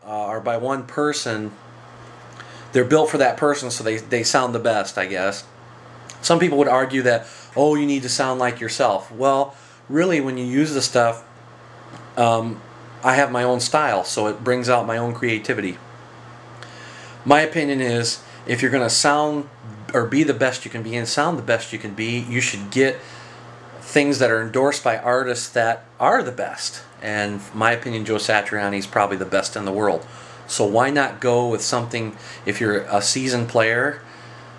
or by one person, they're built for that person, so they sound the best, I guess. Some people would argue that, oh, you need to sound like yourself. Well, really, when you use the stuff, I have my own style, so it brings out my own creativity. My opinion is, if you're going to sound or be the best you can be and sound the best you can be, you should get things that are endorsed by artists that are the best. And in my opinion, Joe Satriani is probably the best in the world. So why not go with something, if you're a seasoned player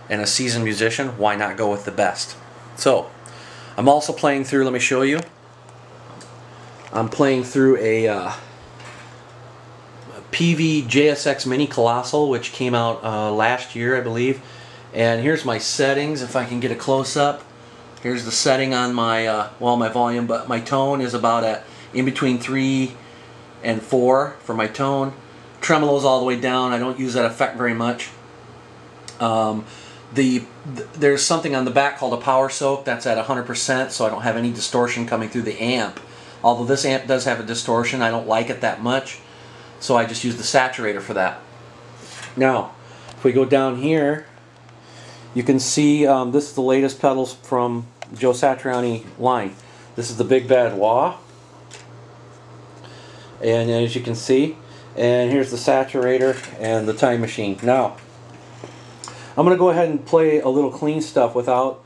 and a seasoned musician, why not go with the best? So, I'm also playing through, let me show you. I'm playing through a PV JSX Mini Colossal, which came out last year, I believe. And here's my settings, if I can get a close-up. Here's the setting on my, my volume, but my tone is about at in between 3 and 4 for my tone. Tremolo's all the way down. I don't use that effect very much. There's something on the back called a power soak. That's at 100%, so I don't have any distortion coming through the amp. Although this amp does have a distortion, I don't like it that much, so I just use the saturator for that. Now, if we go down here, you can see this is the latest pedals from Joe Satriani line. This is the Big Bad Wah, and as you can see, and here's the saturator and the time machine. Now, I'm going to go ahead and play a little clean stuff without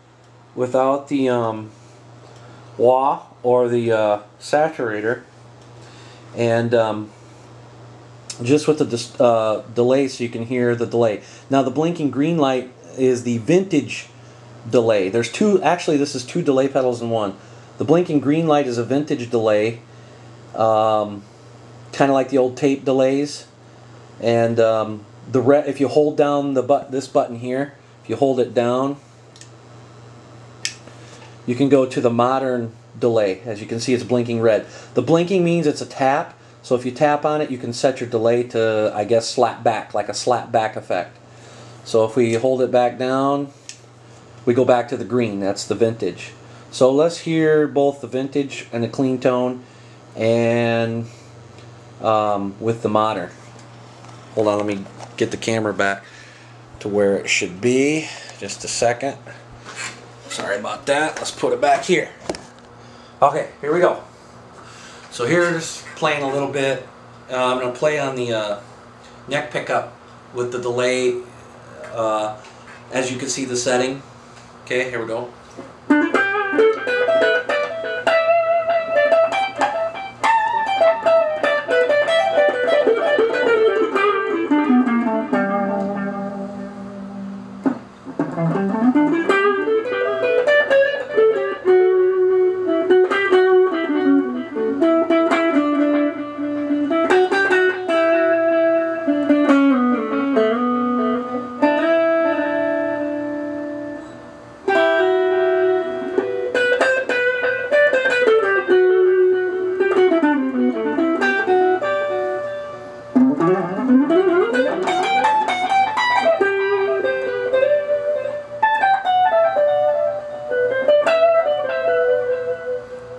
the wah or the saturator, and just with the delay, so you can hear the delay. Now, the blinking green light is the vintage delay. There's two, actually this is 2 delay pedals in one. The blinking green light is a vintage delay, kind of like the old tape delays, and if you hold down this button here, if you hold it down, you can go to the modern delay. As you can see, it's blinking red. The blinking means it's a tap, so if you tap on it, you can set your delay to, I guess, slap back, like a slap back effect. So if we hold it back down, we go back to the green. That's the vintage. So let's hear both the vintage and the clean tone, and with the modern. Hold on, let me get the camera back to where it should be. Just a second. Sorry about that. Let's put it back here. Okay, here we go. So here's playing a little bit. I'm going to play on the neck pickup with the delay. As you can see, the setting. Okay, here we go.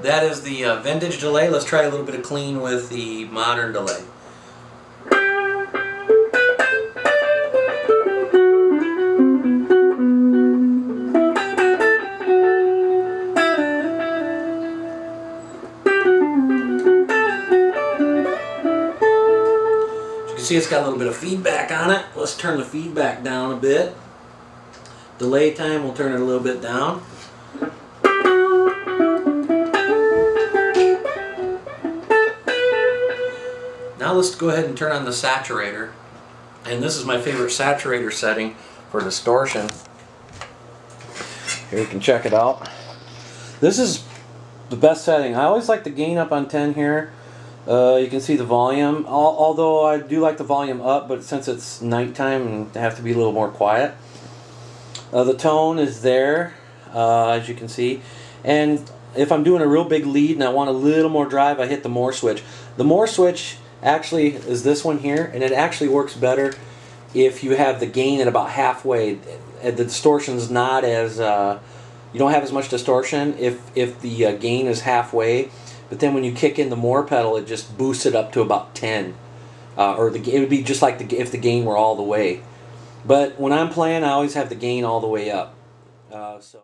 That is the vintage delay. Let's try a little bit of clean with the modern delay. As you can see, it's got a little bit of feedback on it. Let's turn the feedback down a bit. Delay time, we'll turn it a little bit down. Now let's go ahead and turn on the saturator, and this is my favorite saturator setting for distortion. Here you can check it out. This is the best setting. I always like the gain up on 10 here. You can see the volume, although I do like the volume up, but since it's nighttime I have to be a little more quiet. The tone is there, as you can see, and if I'm doing a real big lead and I want a little more drive, I hit the more switch. The more switch actually is this one here, and it actually works better if you have the gain at about halfway. The distortion's not as you don't have as much distortion if the gain is halfway, but then when you kick in the more pedal, it just boosts it up to about 10, it would be just like if the gain were all the way. But when I'm playing, I always have the gain all the way up. So.